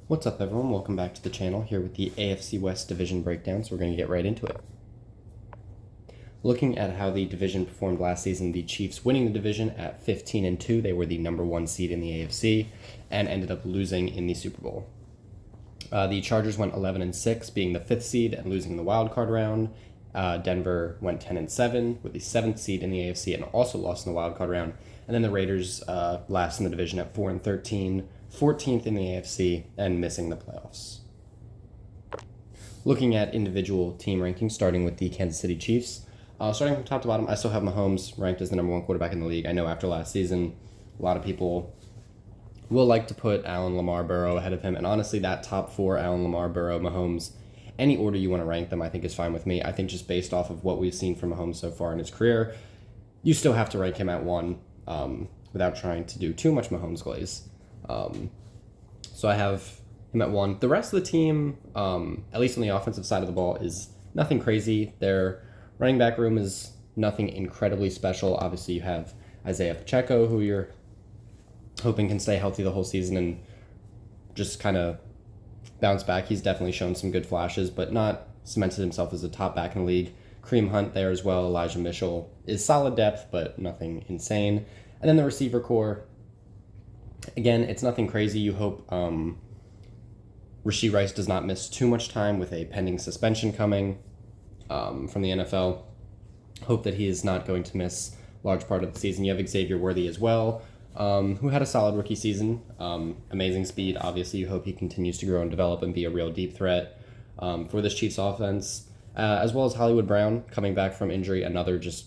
What's up, everyone? Welcome back to the channel here with the AFC West division breakdown, so we're going to get right into it. Looking at how the division performed last season, the Chiefs winning the division at 15-2. They were the number one seed in the AFC and ended up losing in the Super Bowl. The Chargers went 11-6, being the fifth seed and losing in the wild card round. Denver went 10-7 with the seventh seed in the AFC and also lost in the wild card round. And then the Raiders last in the division at 4-13, 14th in the AFC and missing the playoffs. Looking at individual team rankings, starting with the Kansas City Chiefs. Starting from top to bottom, I still have Mahomes ranked as the number one quarterback in the league. I know after last season, a lot of people will like to put Allen, Lamar, Burrow ahead of him. And honestly, that top four, Allen, Lamar, Burrow, Mahomes, any order you want to rank them, I think is fine with me. I think just based off of what we've seen from Mahomes so far in his career, you still have to rank him at one without trying to do too much Mahomes glaze. So I have him at one. The rest of the team, at least on the offensive side of the ball, is nothing crazy. Their running back room is nothing incredibly special. Obviously, you have Isaiah Pacheco, who you're hoping can stay healthy the whole season and just kind of bounce back. He's definitely shown some good flashes, but not cemented himself as a top back in the league. Kareem Hunt there as well. Elijah Mitchell is solid depth, but nothing insane. And then the receiver core, again, it's nothing crazy. You hope Rashee Rice does not miss too much time with a pending suspension coming from the NFL. Hope that he is not going to miss a large part of the season. You have Xavier Worthy as well, who had a solid rookie season. Amazing speed. Obviously, you hope he continues to grow and develop and be a real deep threat for this Chiefs offense, as well as Hollywood Brown coming back from injury, another just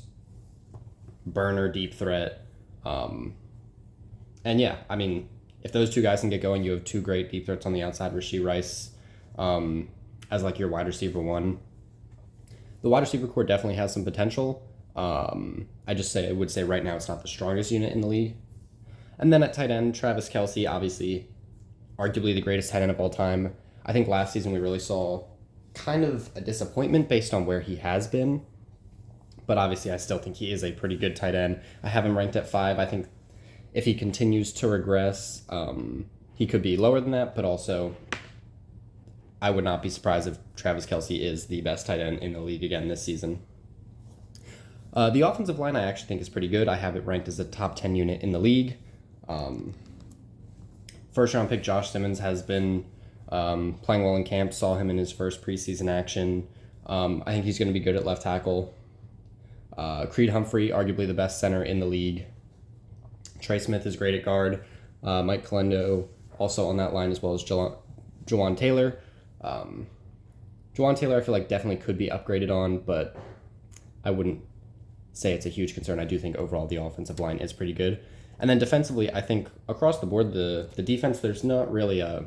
burner deep threat. And yeah, I mean, if those two guys can get going, you have two great deep threats on the outside. Rashee Rice as like your wide receiver one. The wide receiver core definitely has some potential. I would say right now it's not the strongest unit in the league. And then at tight end, Travis Kelce, obviously, arguably the greatest tight end of all time. I think last season we really saw kind of a disappointment based on where he has been. But obviously I still think he is a pretty good tight end. I have him ranked at 5. I think if he continues to regress, he could be lower than that, but also I would not be surprised if Travis Kelce is the best tight end in the league again this season. The offensive line I actually think is pretty good. I have it ranked as a top 10 unit in the league. First round pick Josh Simmons has been playing well in camp. Saw him in his first preseason action. I think he's going to be good at left tackle. Creed Humphrey, arguably the best center in the league. Trey Smith is great at guard. Mike Calendo also on that line, as well as Jawan Taylor. Jawan Taylor I feel like definitely could be upgraded on, but I wouldn't say it's a huge concern. I do think overall the offensive line is pretty good. And then defensively, I think across the board, the defense, there's not really a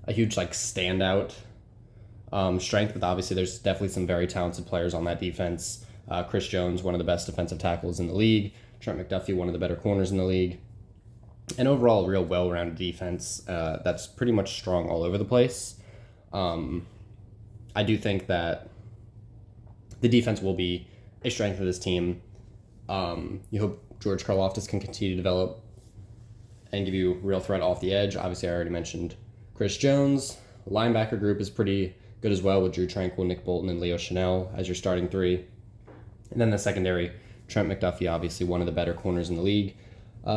huge like standout strength, but obviously there's definitely some very talented players on that defense. Chris Jones, one of the best defensive tackles in the league. Trent McDuffie, one of the better corners in the league. And overall, a real well-rounded defense that's pretty much strong all over the place. I do think that the defense will be a strength of this team. You hope George Karlaftis can continue to develop and give you real threat off the edge. Obviously, I already mentioned Chris Jones. The linebacker group is pretty good as well with Drew Tranquill, Nick Bolton, and Leo Chanel as your starting three. And then the secondary, Trent McDuffie, obviously one of the better corners in the league.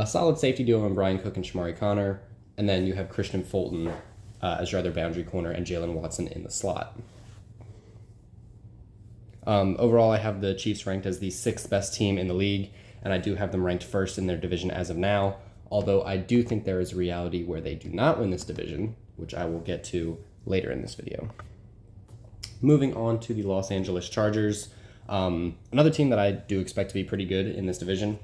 Solid safety duo in Brian Cook and Shamari Connor. And then you have Christian Fulton as your other boundary corner and Jalen Watson in the slot. Overall, I have the Chiefs ranked as the 6th best team in the league, and I do have them ranked first in their division as of now, although I do think there is a reality where they do not win this division, which I will get to later in this video. Moving on to the Los Angeles Chargers. Another team that I do expect to be pretty good in this division.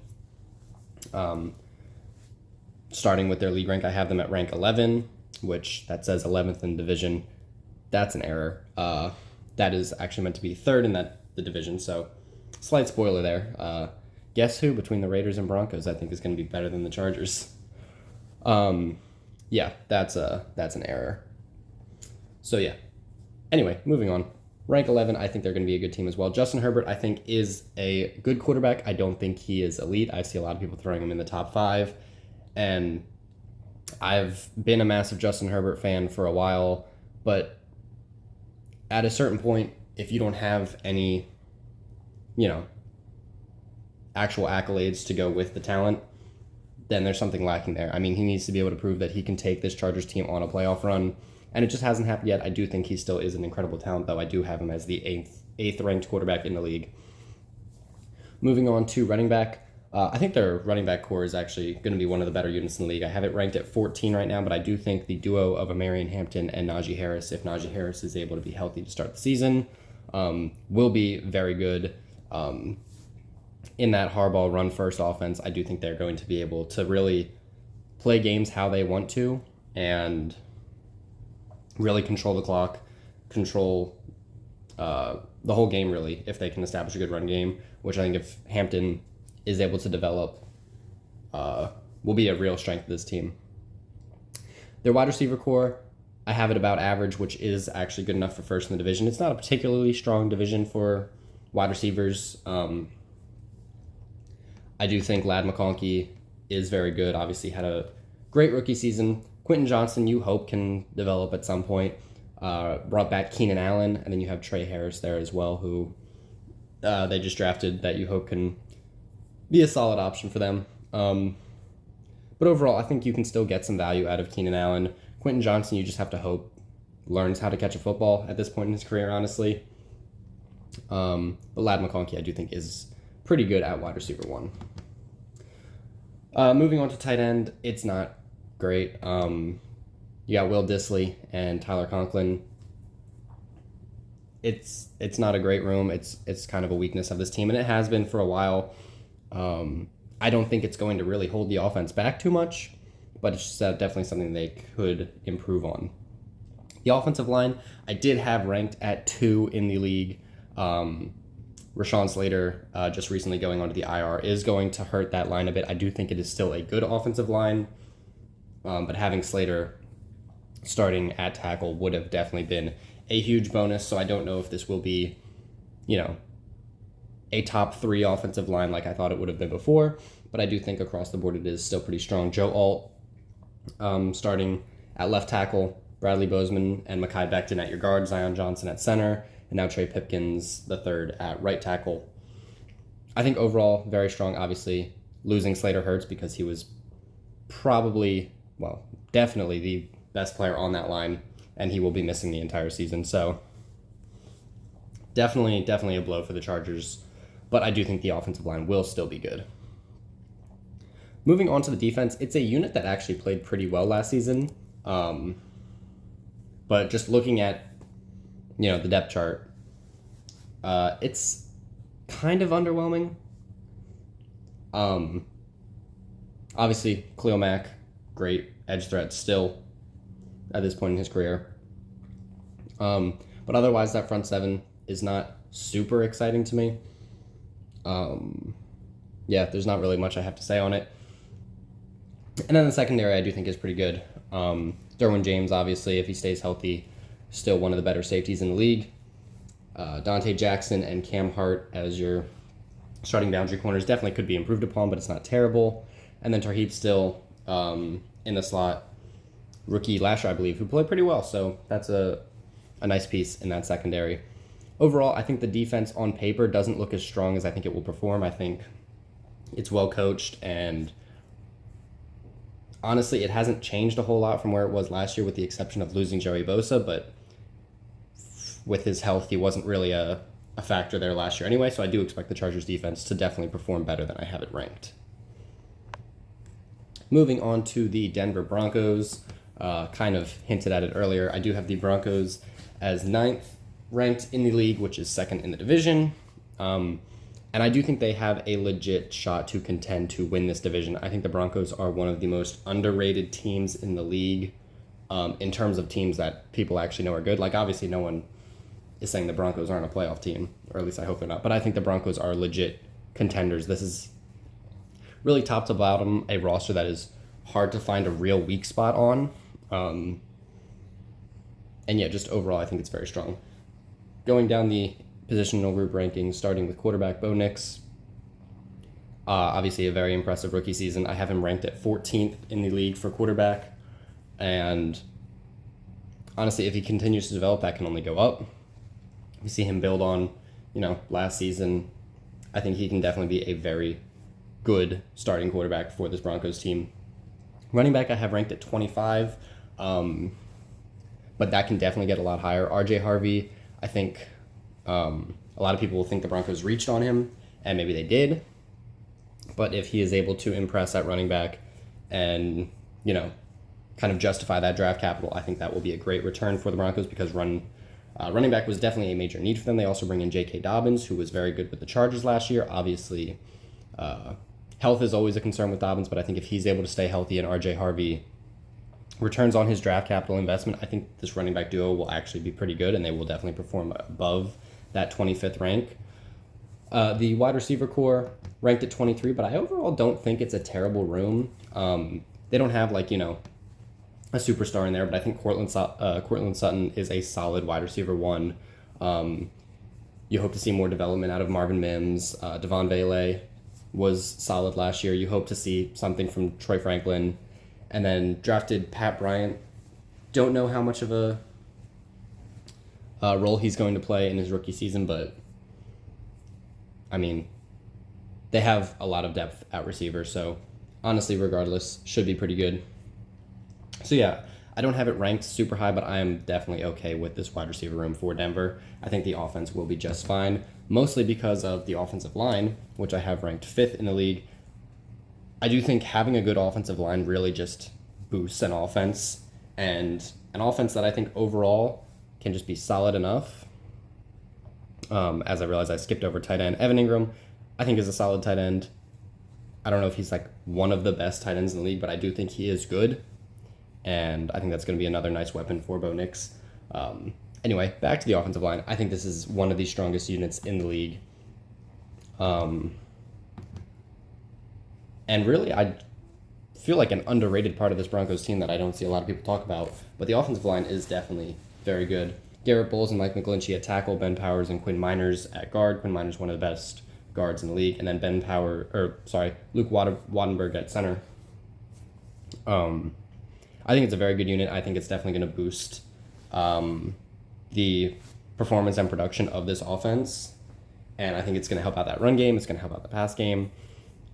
Starting with their league rank, I have them at rank 11, which that says 11th in division. That's an error. That is actually meant to be 3rd in the division, so slight spoiler there. Guess who between the Raiders and Broncos I think is going to be better than the Chargers? Yeah, that's an error. So yeah. Anyway, moving on. Rank 11, I think they're going to be a good team as well. Justin Herbert, I think, is a good quarterback. I don't think he is elite. I see a lot of people throwing him in the top 5. And I've been a massive Justin Herbert fan for a while, but at a certain point, if you don't have any, you know, actual accolades to go with the talent, then there's something lacking there. I mean, he needs to be able to prove that he can take this Chargers team on a playoff run, and it just hasn't happened yet. I do think he still is an incredible talent, though. I do have him as the eighth ranked quarterback in the league. Moving on to running back, I think their running back core is actually going to be one of the better units in the league. I have it ranked at 14 right now, but I do think the duo of Amarian Hampton and Najee Harris, if Najee Harris is able to be healthy to start the season, will be very good. In that Harbaugh run-first offense, I do think they're going to be able to really play games how they want to and really control the clock, control the whole game, really, if they can establish a good run game, which I think if Hampton is able to develop, will be a real strength of this team. Their wide receiver core, I have it about average, which is actually good enough for first in the division. It's not a particularly strong division for wide receivers. I do think Ladd McConkey is very good. Obviously had a great rookie season. Quentin Johnson, you hope, can develop at some point. Brought back Keenan Allen, and then you have Trey Harris there as well, who they just drafted that you hope can be a solid option for them. But overall, I think you can still get some value out of Keenan Allen. Quentin Johnson, you just have to hope learns how to catch a football at this point in his career, honestly. But Ladd McConkey, I do think, is pretty good at wide receiver 1. Moving on to tight end, it's not great. You got Will Dissly and Tyler Conklin. It's not a great room. It's kind of a weakness of this team, and it has been for a while. I don't think it's going to really hold the offense back too much, but it's just definitely something they could improve on. The offensive line, I did have ranked at 2 in the league. Rashawn Slater, just recently going onto the IR, is going to hurt that line a bit. I do think it is still a good offensive line, but having Slater starting at tackle would have definitely been a huge bonus, so I don't know if this will be, a top 3 offensive line like I thought it would have been before, but I do think across the board it is still pretty strong. Joe Alt starting at left tackle, Bradley Bozeman and Mekhi Becton at your guard, Zion Johnson at center, and now Trey Pipkins the third at right tackle. I think overall very strong. Obviously losing Slater hurts because he was definitely the best player on that line, and he will be missing the entire season. So definitely a blow for the Chargers, but I do think the offensive line will still be good. Moving on to the defense, it's a unit that actually played pretty well last season, but just looking at the depth chart, it's kind of underwhelming. Obviously, Khalil Mack, great edge threat still at this point in his career. But otherwise, that front seven is not super exciting to me. There's not really much I have to say on it. And then the secondary I do think is pretty good. Derwin James, obviously, if he stays healthy, still one of the better safeties in the league. Dante Jackson and Cam Hart as your starting boundary corners definitely could be improved upon, but it's not terrible. And then Tarheeb still in the slot, rookie last year, I believe, who played pretty well. So that's a nice piece in that secondary. Overall, I think the defense on paper doesn't look as strong as I think it will perform. I think it's well coached, and honestly, it hasn't changed a whole lot from where it was last year with the exception of losing Joey Bosa, but with his health, he wasn't really a factor there last year anyway, so I do expect the Chargers defense to definitely perform better than I have it ranked. Moving on to the Denver Broncos, kind of hinted at it earlier, I do have the Broncos as 9th ranked in the league, which is 2nd in the division. And I do think they have a legit shot to contend to win this division. I think the Broncos are one of the most underrated teams in the league in terms of teams that people actually know are good. Like, obviously, no one is saying the Broncos aren't a playoff team, or at least I hope they're not. But I think the Broncos are legit contenders. This is really top to bottom a roster that is hard to find a real weak spot on. And yeah, just overall, I think it's very strong. Going down the positional group rankings, starting with quarterback Bo Nix. Obviously, a very impressive rookie season. I have him ranked at 14th in the league for quarterback. And honestly, if he continues to develop, that can only go up. We see him build on, last season. I think he can definitely be a very good starting quarterback for this Broncos team. Running back, I have ranked at 25, but that can definitely get a lot higher. RJ Harvey, I think a lot of people will think the Broncos reached on him, and maybe they did. But if he is able to impress at running back and, kind of justify that draft capital, I think that will be a great return for the Broncos because running back was definitely a major need for them. They also bring in J.K. Dobbins, who was very good with the Chargers last year. Obviously, health is always a concern with Dobbins, but I think if he's able to stay healthy and R.J. Harvey returns on his draft capital investment, I think this running back duo will actually be pretty good, and they will definitely perform above that 25th rank. The wide receiver core ranked at 23, but I overall don't think it's a terrible room. They don't have a superstar in there, but I think Cortland Sutton is a solid wide receiver one. You hope to see more development out of Marvin Mims. Devon Vele was solid last year. You hope to see something from Troy Franklin. And then drafted Pat Bryant. Don't know how much of a role he's going to play in his rookie season, but I mean, they have a lot of depth at receiver, so honestly, regardless, should be pretty good. So yeah, I don't have it ranked super high, but I am definitely okay with this wide receiver room for Denver. I think the offense will be just fine, mostly because of the offensive line, which I have ranked 5th in the league. I do think having a good offensive line really just boosts an offense, and an offense that I think overall can just be solid enough. As I realized I skipped over tight end. Evan Ingram, I think, is a solid tight end. I don't know if he's one of the best tight ends in the league, but I do think he is good. And I think that's going to be another nice weapon for Bo Nix. Anyway, back to the offensive line. I think this is one of the strongest units in the league. And really, I feel like an underrated part of this Broncos team that I don't see a lot of people talk about. But the offensive line is definitely very good. Garrett Bowles and Mike McGlinchey at tackle, Ben Powers and Quinn Miners at guard. Quinn Miners, one of the best guards in the league. And then Luke Wattenberg at center. I think it's a very good unit. I think it's definitely going to boost the performance and production of this offense. And I think it's going to help out that run game. It's going to help out the pass game.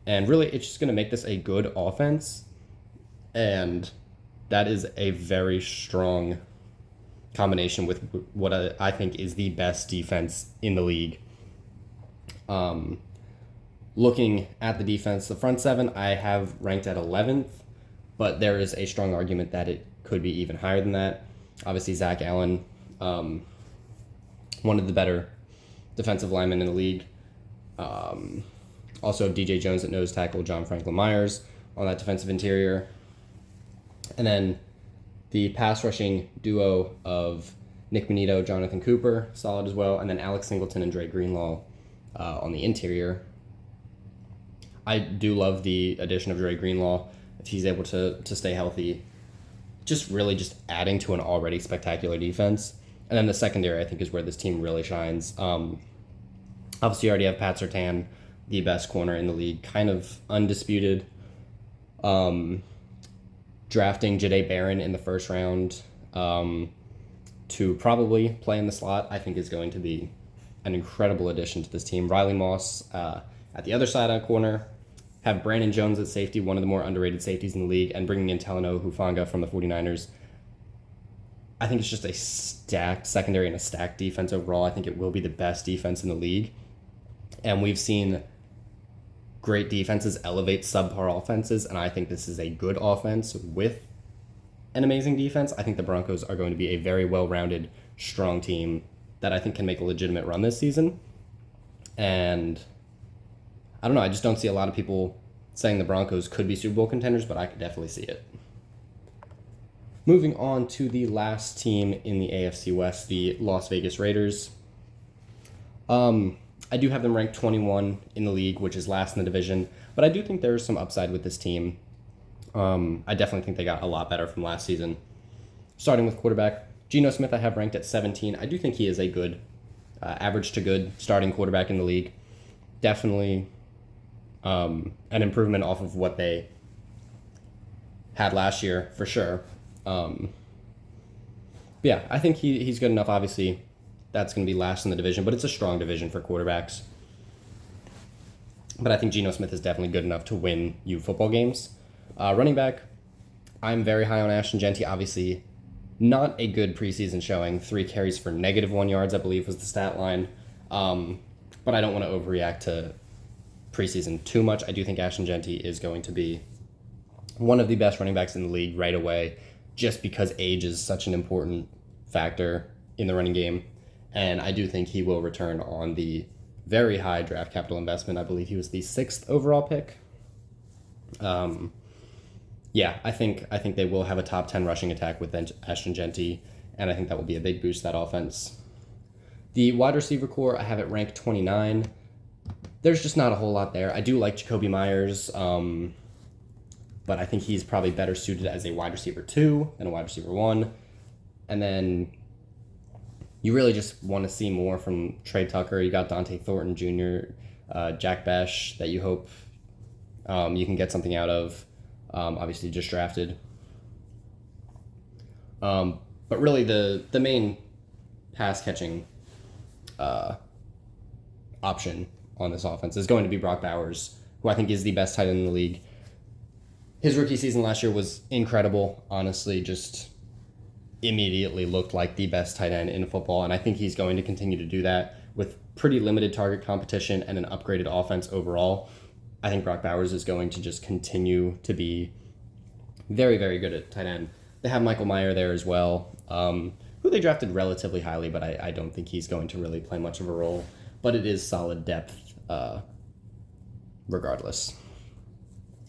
And really, it's just going to make this a good offense. And that is a very strong combination with what I think is the best defense in the league. Looking at the defense, the front seven I have ranked at 11th. But there is a strong argument that it could be even higher than that. Obviously, Zach Allen, one of the better defensive linemen in the league. Also, DJ Jones at nose tackle, John Franklin Myers on that defensive interior. And then the pass rushing duo of Nick Bonito, Jonathan Cooper, solid as well. And then Alex Singleton and Dre Greenlaw on the interior. I do love the addition of Dre Greenlaw. If he's able to stay healthy, just adding to an already spectacular defense. And then the secondary, I think, is where this team really shines. Obviously, you already have Pat Surtain, the best corner in the league, kind of undisputed. Drafting Jahdae Barron in the first round to probably play in the slot, I think is going to be an incredible addition to this team. Riley Moss at the other side on corner. Have Brandon Jones at safety, one of the more underrated safeties in the league, and bringing in Talanoa Hufanga from the 49ers. I think it's just a stacked secondary and a stacked defense overall. I think it will be the best defense in the league. And we've seen great defenses elevate subpar offenses, and I think this is a good offense with an amazing defense. I think the Broncos are going to be a very well-rounded, strong team that I think can make a legitimate run this season. And I don't know, I just don't see a lot of people saying the Broncos could be Super Bowl contenders, but I could definitely see it. Moving on to the last team in the AFC West, the Las Vegas Raiders. I do have them ranked 21 in the league, which is last in the division, but I do think there is some upside with this team. I definitely think they got a lot better from last season. Starting with quarterback, Geno Smith I have ranked at 17. I do think he is a good, average to good starting quarterback in the league. Definitely an improvement off of what they had last year, for sure. Yeah, I think he's good enough. Obviously, that's going to be last in the division, but it's a strong division for quarterbacks. But I think Geno Smith is definitely good enough to win you football games. Running back, I'm very high on Ashton Jeanty. Obviously, not a good preseason showing. 3 carries for -1 yards, I believe, was the stat line. But I don't want to overreact to preseason too much. I do think Ashton Jeanty is going to be one of the best running backs in the league right away, just because age is such an important factor in the running game. And I do think he will return on the very high draft capital investment. I believe he was the 6th overall pick. Yeah, I think they will have a top 10 rushing attack with Ashton Jeanty, and I think that will be a big boost to that offense. The wide receiver core, I have it ranked 29. There's just not a whole lot there. I do like Jacoby Myers, but I think he's probably better suited as a wide receiver 2 than a wide receiver 1. And then you really just want to see more from Trey Tucker. You got Dante Thornton Jr., Jack Besh that you hope you can get something out of. Obviously just drafted. But really the main pass catching option on this offense is going to be Brock Bowers, who I think is the best tight end in the league. His rookie season last year was incredible. Honestly, just immediately looked like the best tight end in football, and I think he's going to continue to do that with pretty limited target competition and an upgraded offense overall. I think Brock Bowers is going to just continue to be very, very good at tight end. They have Michael Mayer there as well, who they drafted relatively highly, but I don't think he's going to really play much of a role. But it is solid depth regardless.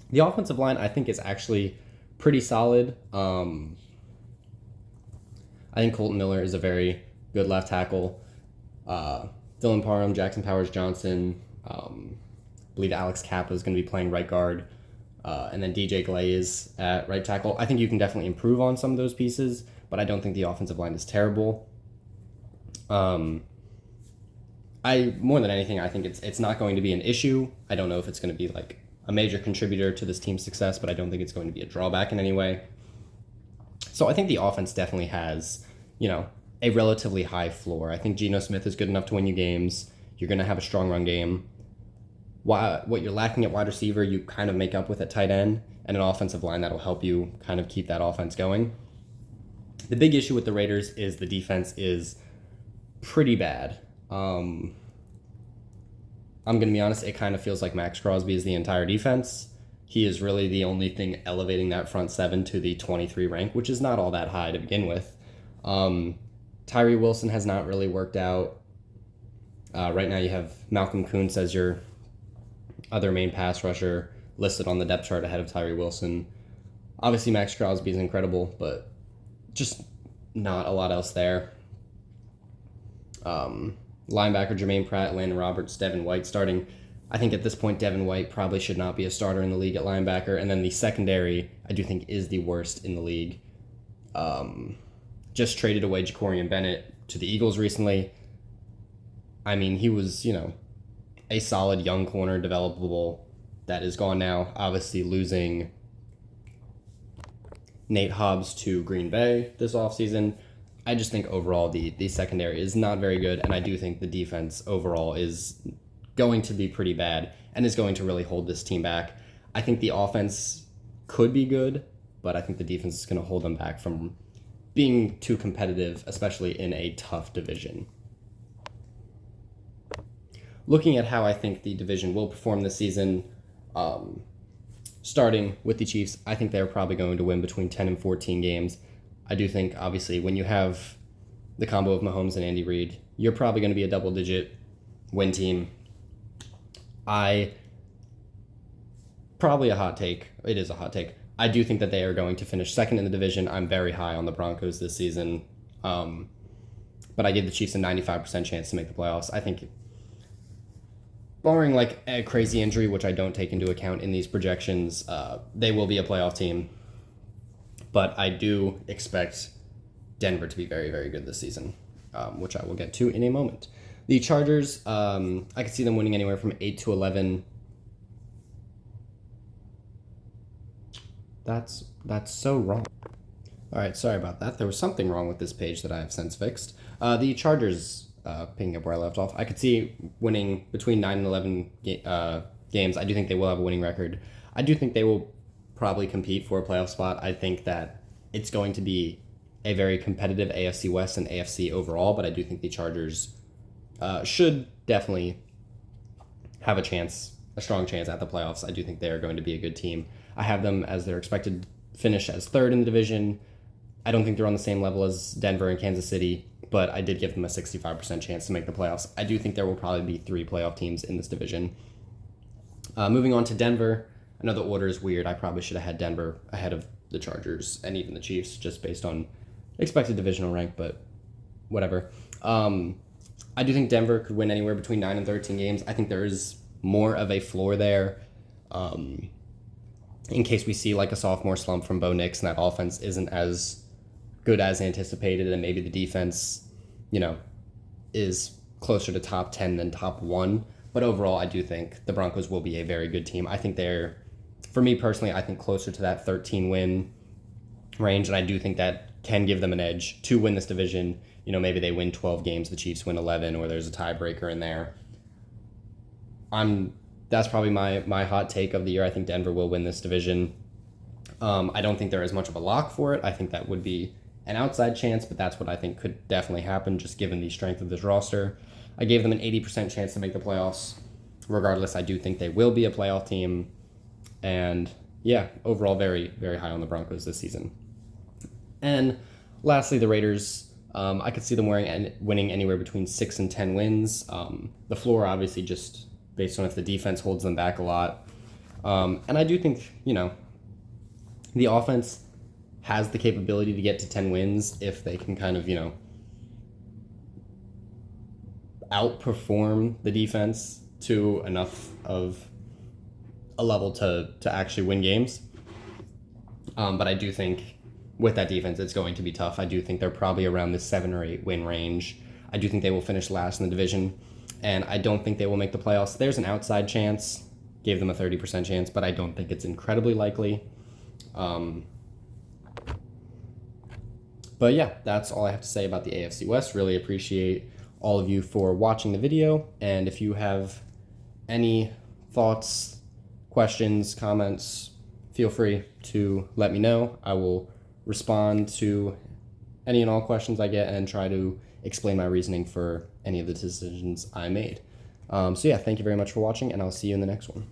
The offensive line, I think, is actually pretty solid. I think Colton Miller is a very good left tackle. Dylan Parham, Jackson Powers-Johnson, I believe Alex Kappa is going to be playing right guard, and then DJ Glaze at right tackle. I think you can definitely improve on some of those pieces, but I don't think the offensive line is terrible. More than anything, I think it's not going to be an issue. I don't know if it's going to be like a major contributor to this team's success, but I don't think it's going to be a drawback in any way. So I think the offense definitely has, a relatively high floor. I think Geno Smith is good enough to win you games. You're going to have a strong run game. What you're lacking at wide receiver, you kind of make up with at tight end, and an offensive line that'll help you kind of keep that offense going. The big issue with the Raiders is the defense is pretty bad. I'm going to be honest, it kind of feels like Max Crosby is the entire defense. He is really the only thing elevating that front 7 to the 23 rank, which is not all that high to begin with. Tyree Wilson has not really worked out. Right now you have Malcolm Kuntz as your other main pass rusher listed on the depth chart ahead of Tyree Wilson. Obviously Max Crosby is incredible, but just not a lot else there. Linebacker Jermaine Pratt, Landon Roberts, Devin White starting. I think at this point Devin White probably should not be a starter in the league at linebacker. And then the secondary, I do think, is the worst in the league. Just traded away Jacorian Bennett to the Eagles recently. I mean, he was, a solid young corner, developable, that is gone now. Obviously losing Nate Hobbs to Green Bay this offseason. I just think overall the secondary is not very good, and I do think the defense overall is going to be pretty bad and is going to really hold this team back. I think the offense could be good, but I think the defense is going to hold them back from being too competitive, especially in a tough division. Looking at how I think the division will perform this season, starting with the Chiefs, I think they're probably going to win between 10 and 14 games. I do think, obviously, when you have the combo of Mahomes and Andy Reid, you're probably going to be a double-digit win team. Probably a hot take. It is a hot take. I do think that they are going to finish second in the division. I'm very high on the Broncos this season. But I give the Chiefs a 95% chance to make the playoffs. I think, barring like a crazy injury, which I don't take into account in these projections, they will be a playoff team. But I do expect Denver to be very, very good this season, which I will get to in a moment. The Chargers, I could see them winning anywhere from 8 to 11. That's so wrong. All right, sorry about that. There was something wrong with this page that I have since fixed. The Chargers, picking up where I left off, I could see winning between 9 and 11 games. I do think they will have a winning record. I do think they will probably compete for a playoff spot. I think that it's going to be a very competitive AFC West and AFC overall, but I do think the Chargers should definitely have a strong chance at the playoffs. I do think they are going to be a good team. I have them as their expected finish as third in the division. I don't think they're on the same level as Denver and Kansas City, but I did give them a 65% chance to make the playoffs. I do think there will probably be 3 playoff teams in this division. Moving on to Denver, I know the order is weird. I probably should have had Denver ahead of the Chargers and even the Chiefs just based on expected divisional rank, but whatever. I do think Denver could win anywhere between 9 and 13 games. I think there is more of a floor there. In case we see like a sophomore slump from Bo Nix and that offense isn't as good as anticipated, and maybe the defense, is closer to top 10 than top 1. But overall, I do think the Broncos will be a very good team. I think they're, for me personally, I think closer to that 13-win range, and I do think that can give them an edge to win this division. Maybe they win 12 games, the Chiefs win 11, or there's a tiebreaker in there. That's probably my hot take of the year. I think Denver will win this division. I don't think there is much of a lock for it. I think that would be an outside chance, but that's what I think could definitely happen just given the strength of this roster. I gave them an 80% chance to make the playoffs. Regardless, I do think they will be a playoff team. And yeah, overall very, very high on the Broncos this season. And lastly, the Raiders. I could see them winning anywhere between 6 and 10 wins. The floor, obviously, just based on if the defense holds them back a lot. And I do think, the offense has the capability to get to 10 wins if they can kind of, outperform the defense to enough of a level to actually win games. But I do think with that defense, it's going to be tough. I do think they're probably around the 7 or 8 win range. I do think they will finish last in the division, and I don't think they will make the playoffs. There's an outside chance, gave them a 30% chance, but I don't think it's incredibly likely. But yeah, that's all I have to say about the AFC West. Really appreciate all of you for watching the video, and if you have any thoughts, questions, comments, feel free to let me know. I will respond to any and all questions I get and try to explain my reasoning for any of the decisions I made. So yeah, thank you very much for watching, and I'll see you in the next one.